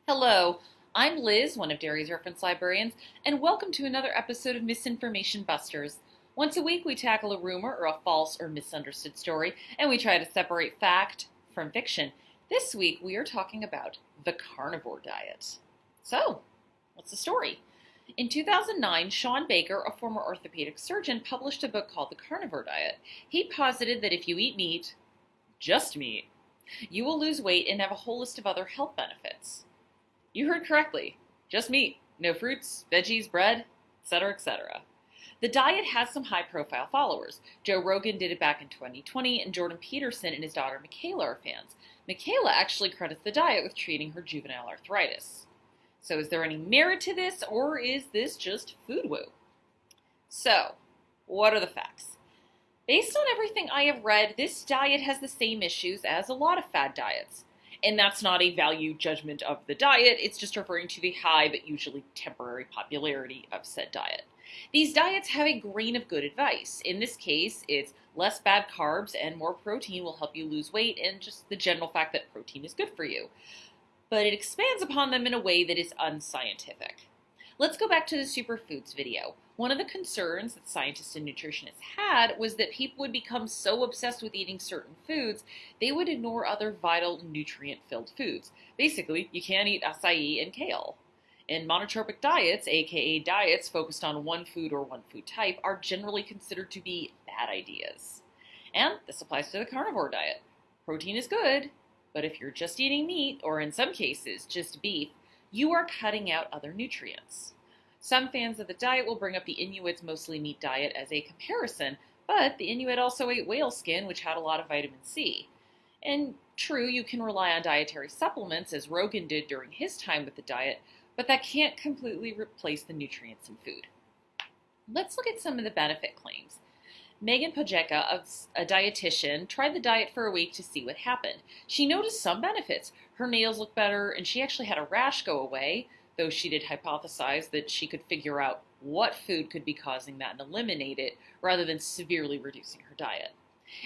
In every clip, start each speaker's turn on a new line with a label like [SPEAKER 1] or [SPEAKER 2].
[SPEAKER 1] Hello, I'm Liz, one of Dairy's reference librarians, and welcome to another episode of Misinformation Busters. Once a week, we tackle a rumor or a false or misunderstood story, and we try to separate fact from fiction. This week, we are talking about the carnivore diet. So, what's the story? In 2009, Sean Baker, a former orthopedic surgeon, published a book called The Carnivore Diet. He posited that if you eat meat, just meat, you will lose weight and have a whole list of other health benefits. You heard correctly. Just meat. No fruits, veggies, bread, etc., etc. The diet has some high-profile followers. Joe Rogan did it back in 2020, and Jordan Peterson and his daughter Michaela are fans. Michaela actually credits the diet with treating her juvenile arthritis. So is there any merit to this, or is this just food woo? So, what are the facts? Based on everything I have read, this diet has the same issues as a lot of fad diets. And that's not a value judgment of the diet, it's just referring to the high but usually temporary popularity of said diet. These diets have a grain of good advice. In this case, it's less bad carbs and more protein will help you lose weight, and just the general fact that protein is good for you. But it expands upon them in a way that is unscientific. Let's go back to the superfoods video. One of the concerns that scientists and nutritionists had was that people would become so obsessed with eating certain foods, they would ignore other vital nutrient-filled foods. Basically, you can't eat acai and kale. And monotropic diets, aka diets focused on one food or one food type, are generally considered to be bad ideas. And this applies to the carnivore diet. Protein is good, but if you're just eating meat, or in some cases, just beef, you are cutting out other nutrients. Some fans of the diet will bring up the Inuits' mostly meat diet as a comparison, but the Inuit also ate whale skin, which had a lot of vitamin C. And true, you can rely on dietary supplements, as Rogan did during his time with the diet, but that can't completely replace the nutrients in food. Let's look at some of the benefit claims. Megan Pojeka, a dietitian, tried the diet for a week to see what happened. She noticed some benefits. Her nails looked better, and she actually had a rash go away, though she did hypothesize that she could figure out what food could be causing that and eliminate it, rather than severely reducing her diet.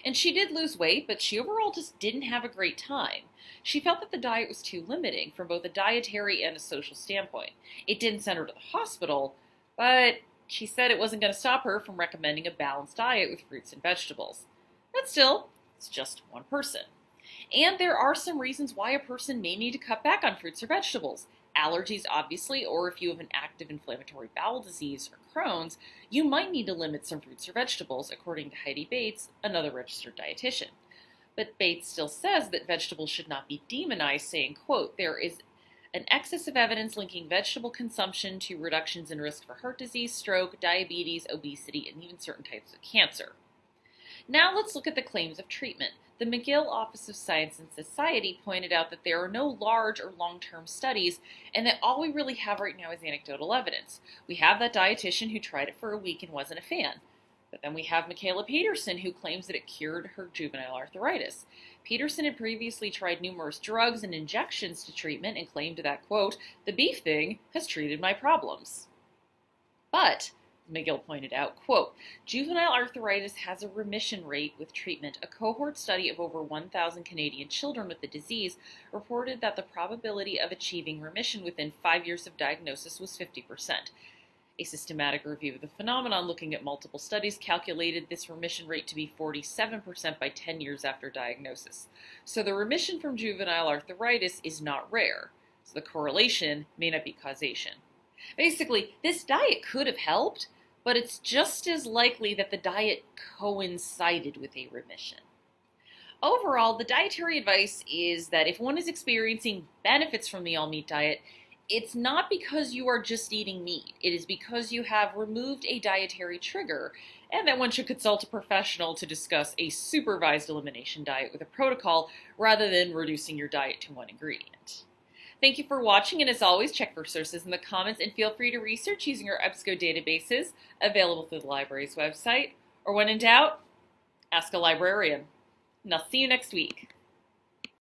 [SPEAKER 1] And she did lose weight, but she overall just didn't have a great time. She felt that the diet was too limiting from both a dietary and a social standpoint. It didn't send her to the hospital, but she said it wasn't going to stop her from recommending a balanced diet with fruits and vegetables. But still, it's just one person. And there are some reasons why a person may need to cut back on fruits or vegetables. Allergies, obviously, or if you have an active inflammatory bowel disease or Crohn's, you might need to limit some fruits or vegetables, according to Heidi Bates, another registered dietitian. But Bates still says that vegetables should not be demonized, saying, quote, "There is an excess of evidence linking vegetable consumption to reductions in risk for heart disease, stroke, diabetes, obesity, and even certain types of cancer." Now let's look at the claims of treatment. The McGill Office of Science and Society pointed out that there are no large or long-term studies, and that all we really have right now is anecdotal evidence. We have that dietitian who tried it for a week and wasn't a fan. But then we have Michaela Peterson, who claims that it cured her juvenile arthritis. Peterson had previously tried numerous drugs and injections to treatment and claimed that, quote, "the beef thing has treated my problems." But McGill pointed out, quote, "Juvenile arthritis has a remission rate with treatment. A cohort study of over 1,000 Canadian children with the disease reported that the probability of achieving remission within 5 years of diagnosis was 50%. A systematic review of the phenomenon looking at multiple studies calculated this remission rate to be 47% by 10 years after diagnosis. So the remission from juvenile arthritis is not rare. So the correlation may not be causation. Basically, this diet could have helped, but it's just as likely that the diet coincided with a remission. Overall, the dietary advice is that if one is experiencing benefits from the all-meat diet, it's not because you are just eating meat. It is because you have removed a dietary trigger, and that one should consult a professional to discuss a supervised elimination diet with a protocol rather than reducing your diet to one ingredient. Thank you for watching, and as always, check for sources in the comments and feel free to research using our EBSCO databases available through the library's website. Or when in doubt, ask a librarian. And I'll see you next week.